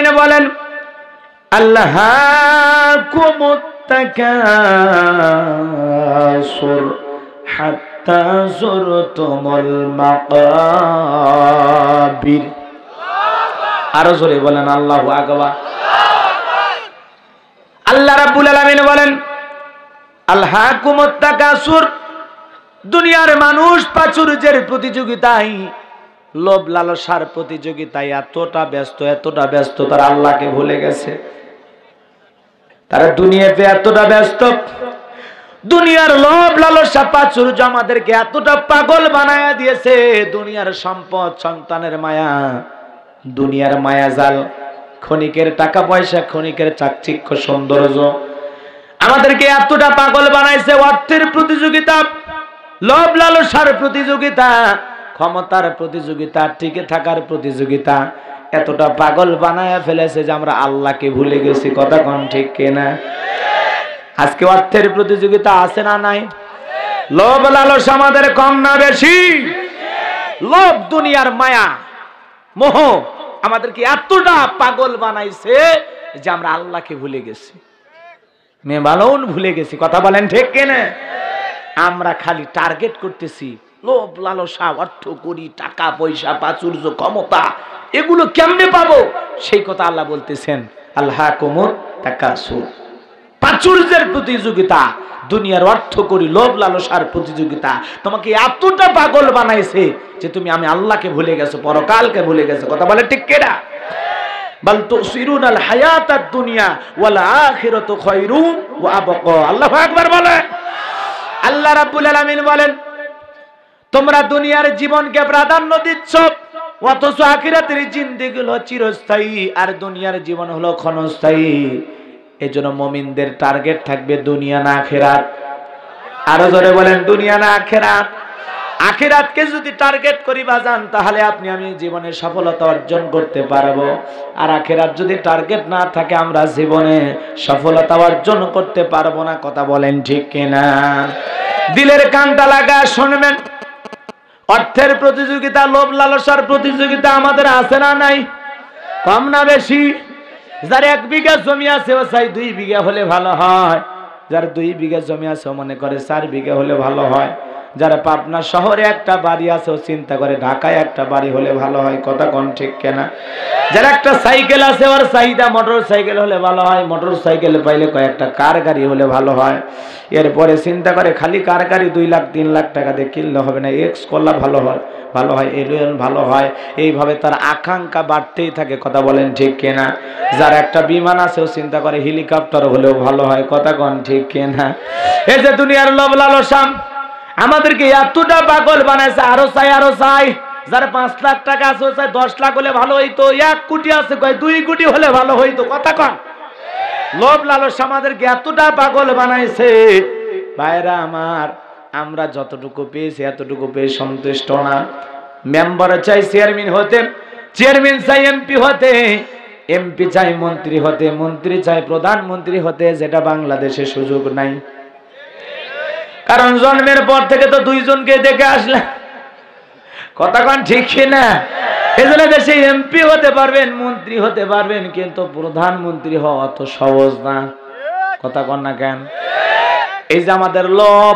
আলামিন বলেন আল্লাহাকুমুত তাকাসুর হাত্তা যুরতুমুল মাকাবির। আরো জোরে বলেন আল্লাহু আকবার। আল্লাহ রাব্বুল আলামিন বলেন আল্লাহাকুমুত তাকাসুর, দুনিয়ার মানুষ প্রাচুর্যের প্রতিযোগিতায়, লোভ লালসার প্রতিযোগিতায় এতটা ব্যস্ত তারা আল্লাহকে ভুলে গেছে। তারা দুনিয়াতে এতটা ব্যস্ত, দুনিয়ার লোভ লালসা প্রাচুর্য আমাদেরকে এতটা পাগল বানায়া দিয়েছে। দুনিয়ার সম্পদ, সন্তানের মায়া, দুনিয়ার মায়াজাল, ক্ষণিকের টাকা পয়সা, ক্ষণিকের চাকচিক্য সৌন্দর্য আমাদেরকে এতটা পাগল বানাইছে। অর্থের প্রতিযোগিতা, লোভ লালসার প্রতিযোগিতা, ক্ষমতার প্রতিযোগিতা, টিকে থাকার প্রতিযোগিতা এতটা পাগল বানায়া ফেলেছে যে আমরা আল্লাহকে ভুলে গেছি। কথা কোন ঠিক কিনা? আজকে অর্থের প্রতিযোগিতা আছে না নাই? লোভ লালসা আমাদের কম না বেশি? লোভ, দুনিয়ার মায়া, মোহ আমাদেরকে এতটা পাগল বানাইছে যে আমরা আল্লাহকে ভুলে গেছি, মেয়ে বালন ভুলে গেছি। কথা বলেন ঠিক কিনা? আমরা খালি টার্গেট করতেছি লোভ লালসা, অর্থ করি, টাকা পয়সা, প্রাচুর্য, ক্ষমতা, এগুলো কেমনে পাবো সেই কথা আল্লাহ বলতেছেন আল্লাহাকুমুত তাকাসুর, প্রাচুর্যের প্রতিযোগিতা, দুনিয়ার অর্থ করি, লোভ লালসার প্রতিযোগিতা তোমাকে এতটা পাগল বানাইছে যে তুমি আমি আল্লাহকে ভুলে গেছো, পরকালকে ভুলে গেছো। কথা বলে ঠিক কিনা? বাল তুসিরুনাল হায়াতাদ দুনিয়া ওয়াল আখিরাতু খায়রুম ওয়া আবকা। আল্লাহু আকবার বলে। আল্লাহ রাব্বুল আলামিন বলেন তোমরা দুনিয়ার জীবনকে প্রাধান্য দিচ্ছ, অথচ আখিরাতের জিন্দেগি হলো চিরস্থায়ী, আর দুনিয়ার জীবন হলো ক্ষণস্থায়ী। এজন্য মুমিনদের টার্গেট থাকবে দুনিয়া না আখিরাত। আরো জোরে বলেন দুনিয়া না আখিরাত। আখিরাতকে যদি টার্গেট করি বাজান, তাহলে আপনি আমি জীবনে সফলতা অর্জন করতে পারবো। আর আখিরাত যদি টার্গেট না থাকে, আমরা জীবনে সফলতা অর্জন করতে পারবো না। কথা বলেন ঠিক কিনা? দিলের কানটা লাগা শুনবেন, অর্থের প্রতিযোগিতা, লোভ লালসার প্রতিযোগিতা আমাদের আছে না নাই? কম না বেশি? যার 1 বিঘা জমি আছে ও চাই 2 বিঘা হলে ভালো হয়, যার 2 বিঘা জমি আছে ও মনে করে 4 বিঘা হলে ভালো হয়, যারা পাবনা শহরে একটা বাড়ি আছে ও চিন্তা করে ঢাকায় একটা বাড়ি হলে ভালো হয়। কথা কোন ঠিক কিনা? যার একটা সাইকেল আছে ওর চাহিদা মোটর সাইকেল হলে ভালো হয়, মোটর সাইকেল পাইলে কয়েকটা কার গাড়ি হলে ভালো হয়। এরপরে চিন্তা করে খালি কার গাড়ি 2 লাখ 3 লাখ টাকা দিয়ে কিনলে হবে না, এক্স করলা ভালো হয়, ভালো হয়, এলিয়ন ভালো হয়। এইভাবে তার আকাঙ্ক্ষা বাড়তেই থাকে। কথা বলেন ঠিক কিনা? যার একটা বিমান আছে ও চিন্তা করে হেলিকপ্টার হলেও ভালো হয়। কথা কোন ঠিক কিনা? এই যে দুনিয়ার লোভ লালসা আমাদেরকে এতটা পাগল বানাইছে, আরো চাই আরো চাই। যার 5 লাখ টাকা আছে ও চাই 10 লাখ হলে ভালো হইতো, 1 কোটি আছে কয় 2 কোটি হলে ভালো হইতো। কথা কন। লোভ লালসা আমাদেরকে এতটা পাগল বানাইছে। ভাইরা আমার, আমরা যতটুকু পেয়েছি এতটুকু পেয়ে সন্তুষ্ট না। মেম্বার চাই চেয়ারম্যান হতে, চেয়ারম্যান চাই এমপি হতে, এমপি চাই মন্ত্রী হতে, মন্ত্রী চাই প্রধানমন্ত্রী হতে, যেটা বাংলাদেশে সুযোগ নাই। কারণ জন্মের পর থেকে তো 2 জনকে দেখে আসলে। কথা কোন ঠিক না? এজন্য দেশে এমপি হতে পারবেন, মন্ত্রী হতে পারবেন, কিন্তু প্রধানমন্ত্রী হওয়া অত সহজ না। কথা কোন না কেন? এই যে আমাদের লোভ,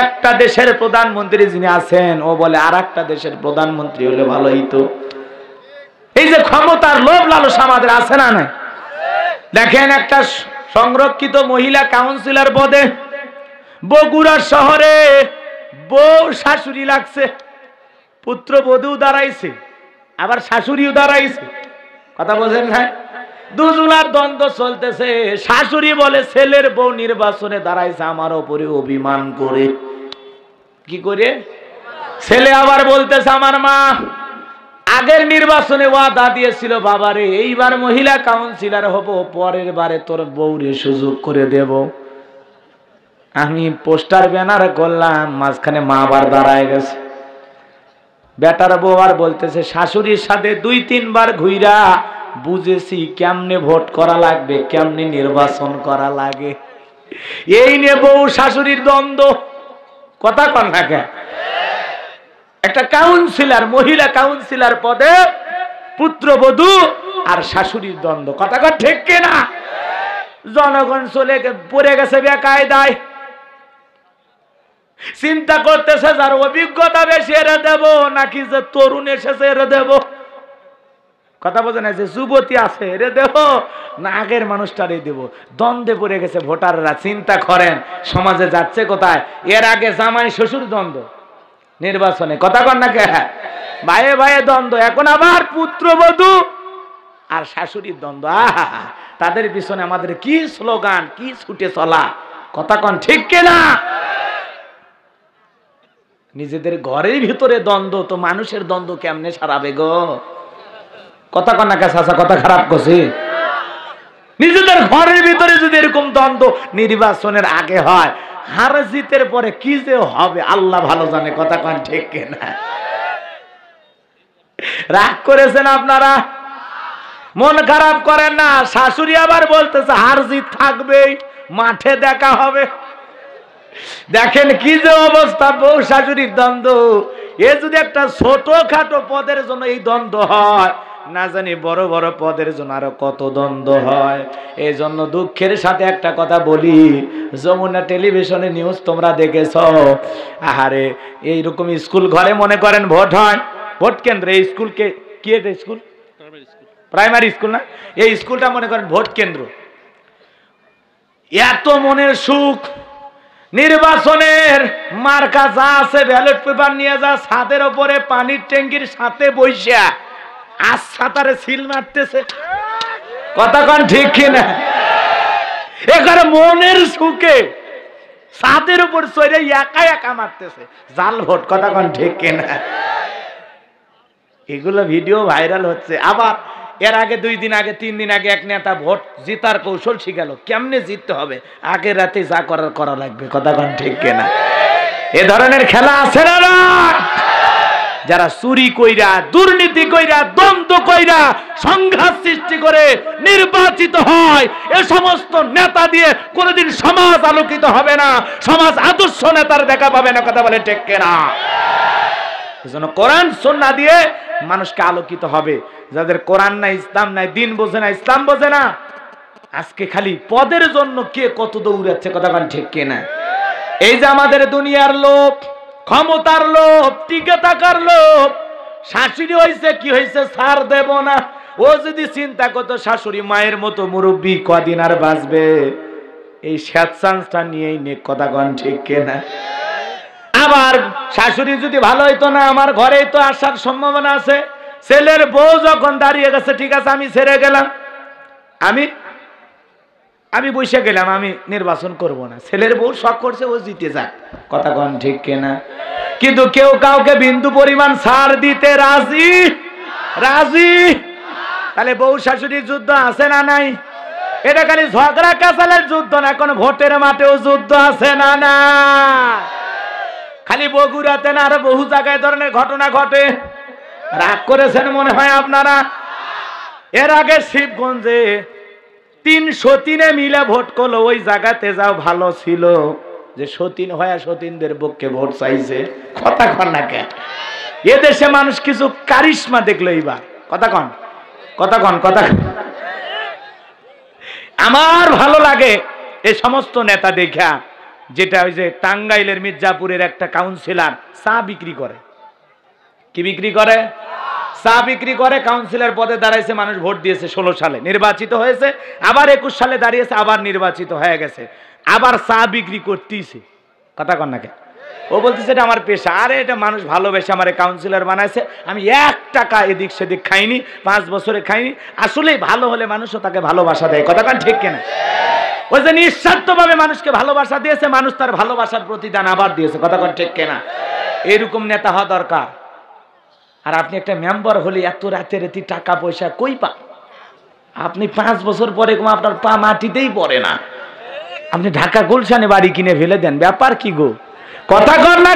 একটা দেশের প্রধানমন্ত্রী যিনি আছেন ও বলে আর একটা দেশের প্রধানমন্ত্রী হলে ভালো হইতো। এই যে ক্ষমতার লোভ লালসা আমাদের আছে না নাই? দেখেন একটা সংরক্ষিত মহিলা কাউন্সিলর পদে বগুড়া শহরে বউ শাশুড়ি লাগছে, পুত্রবধূ দাঁড়াইছে, আবার শাশুড়িও দাঁড়াইছে। কথা বলেন না? দুজনার দ্বন্দ্ব চলতেছে। শাশুড়ি বলে ছেলের বউ নির্বাচনে দাঁড়াইছে আমার উপরে অভিমান করে। কি করে? ছেলে আবার বলতেছে আমার মা আগের নির্বাচনে ওয়াদা দিয়েছিল বাবারে এইবার মহিলা কাউন্সিলর হব, পরের বারে তোর বউরে সুযোগ করে দেব। আমি পোস্টার ব্যানার করলাম, মাঝখানে মা আবার দাঁড়ায় গেছে। বেটার বউ আর বলতেছে শাশুড়ির সাথে 2-3 বার ঘুইরা বুঝেছি কেমনে ভোট করা লাগবে, কেমনে নির্বাচন করা লাগে। এই নিয়ে বউ শাশুড়ির দ্বন্দ্ব। কথা কন না কেন? একটা কাউন্সিলর, মহিলা কাউন্সিলর পদে পুত্রবধূ আর শাশুড়ির দ্বন্দ্ব। কথা কন ঠিক কিনা? জনগণ চলে পড়ে গেছে বেকায়দায়, চিন্তা করতেছে যার অভিজ্ঞতা বেশি এরে দেব নাকি যে তরুণ এসেছে এরে দেব। কথা বোঝে না? যে যুবতী আছে এরে দেব না আগের মানুষটারে দেব। দ্বন্দ্বে পড়ে গেছে ভোটাররা। চিন্তা করেন সমাজে যাচ্ছে কোথায়। এর আগে জামাই শ্বশুর দ্বন্দ্ব নির্বাচনে, কথা কন না কে, ভাইয়ে ভাইয়ে দ্বন্দ্ব, এখন আবার পুত্রবধূ আর শাশুড়ির দ্বন্দ্ব। আহা, তাদের পিছনে আমাদের কি স্লোগান, কি ছুটে চলা। কথা কন ঠিক কিনা? নিজেদের ঘরের ভিতরে দ্বন্দ্ব, তো মানুষের দ্বন্দ্ব কেমনে সারাবে গো? কথা কন না কে চাচা, কথা খারাপ করছি? নিজেদের ঘরের ভিতরে যদি এরকম দ্বন্দ্ব নির্বাচনের আগে হয়, হার জিতের পরে কি যে হবে আল্লাহ ভালো জানে। কথা কন ঠিক কিনা? রাগ করেছেন আপনারা, মন খারাপ করেন না। শাশুড়ি আবার বলতেছে হার জিত থাকবেই, মাঠে দেখা হবে। দেখেন কি যে অবস্থা, বউ শাশুড়ির দ্বন্দ্ব। এ যদি একটা ছোটখাটো পদের জন্য এই দ্বন্দ্ব হয়, না জানি বড় বড় পদের জন্য আরো কত দ্বন্দ্ব হয়। এই জন্য দুঃখের সাথে একটা কথা বলি, যমুনা টেলিভিশনে নিউজ তোমরা দেখেছ, আহারে এইরকম স্কুল ঘরে মনে করেন ভোট হয়, ভোট কেন্দ্রে। এই স্কুলকে কি, এটা স্কুল প্রাইমারি স্কুল না, এই স্কুলটা মনে করেন ভোট কেন্দ্র। এত মনের সুখ, নির্বাচনের মার্কা যা আছে ব্যালট পেপার নিয়ে যা ছাদের উপরে পানির ট্যাঙ্কির সাথে বইসা আচ্ছা তারে সিল মারতেছে। কথা কন ঠিক কিনা? এখানে মনের সুখে ছাদের উপর চড়ে একা একা মারতেছে জাল ভোট। কথা কন ঠিক কিনা? এগুলো ভিডিও ভাইরাল হচ্ছে। আবার এর আগে 2 দিন আগে 3 দিন আগে এক নেতা ভোট জিতার কৌশল শিখালো, কেমনে জিততে হবে, আগে রাতে যা করার করা লাগবে। কথা কন ঠিক কিনা? এ ধরনের খেলা আছে না? যারা চুরি কইরা, দুর্নীতি কইরা, দ্বন্দ্ব কইরা, সংঘাত সৃষ্টি করে নির্বাচিত হয়, এ সমস্ত নেতা দিয়ে কোনোদিন সমাজ আলোকিত হবে না, সমাজ আদর্শ নেতার দেখা পাবে না। কথা বলে ঠিক কিনা? এজন্য কোরআন সুন্নাহ দিয়ে মানুষকে আলোকিত হবে। যাদের কোরআন নাই, ইসলাম নাই, দিন বোঝে না, ইসলাম বোঝে না, আজকে খালি পদের জন্য কে কত দৌড়াচ্ছে। কথা বলেন ঠিক কিনা? এই যে আমাদের দুনিয়ার লোভ, ক্ষমতার লোভ, টিকে থাকার লোভ। শাশুড়ি হয়েছে কি হয়েছে, ছাড় দেব না। ও যদি চিন্তা করতো শাশুড়ি মায়ের মতো মুরব্বী কদিন আর বাঁচবে, এই স্যাড চান্সটা নিয়েই নে। কথা কন ঠিক কিনা? আবার শাশুড়ি যদি ভালো হইতো না, আমার ঘরেই তো আসার সম্ভাবনা আছে। ছেলের বউ যখন দাঁড়িয়ে গেছে, ঠিক আছে আমি ছেড়ে গেলাম, আমি বসে গেলাম, আমি নির্বাচন করব না। ছেলের বউ শখ করছে ও জিতে যাক। কথা কন ঠিক কিনা? কিন্তু কেউ কাউকে বিন্দু পরিমাণ ছাড় দিতে রাজি রাজি। তাহলে বউ শাশুড়ির যুদ্ধ আছে না নাই? এটা খালি ঝগড়া কাচালের যুদ্ধ না, এখন ভোটের মাঠেও যুদ্ধ আছে না না? খালি বগুড়াতে না, আরো বহু জায়গায় ধরনের ঘটনা ঘটে। রাগ করেছেন মনে হয় আপনারা। এর আগে শিবগঞ্জে 303 মিলে ভোট করলো, ওই জায়গাতে যাও ভালো ছিল যে সতীন হয়ে সতীনদের পক্ষে ভোট চাইছে। কথা কন না কে? এদেশে মানুষ কিছু কারিশমা দেখলো এইবার। কথা কন, কথা কন, কথা। আমার ভালো লাগে এই সমস্ত নেতা দেখা, যেটা ওই যে টাঙ্গাইলের মির্জাপুরের একটা কাউন্সিলর চা বিক্রি করে। কি বিক্রি করে? চা বিক্রি করে। কাউন্সিলর পদে দাঁড়াইছে, মানুষ ভোট দিয়েছে, 16 সালে নির্বাচিত হয়েছে, আবার 21 সালে দাঁড়িয়েছে, আবার নির্বাচিত হয়ে গেছে, আবার চা বিক্রি করতেইছে। কথা কন না কে? ও বলতেছে এটা আমার পেশা। আরে এটা মানুষ ভালোবেসে আমার কাউন্সিলর বানাইছে, আমি 1 টাকা এদিক সেদিক খাইনি, 5 বছরে খাইনি। আসলেই ভালো হলে মানুষও তাকে ভালোবাসা দেয়। কথা কন ঠিক কিনা? ওই যে নিঃস্বার্থভাবে মানুষকে ভালোবাসা দিয়েছে, মানুষ তার ভালোবাসার প্রতিদান আবার দিয়েছে। কথা কন ঠিক কিনা? এরকম নেতা হওয়া দরকার। আর আপনি একটা মেম্বার হলে এত রাতে রাতি টাকা পয়সা কই পান? আপনি 5 বছর পরে আপনার পা মাটিতেই পড়ে না, আপনি ঢাকা গুলশানে বাড়ি কিনে ফেলে দেন, ব্যাপার কি গো? কথা কর না।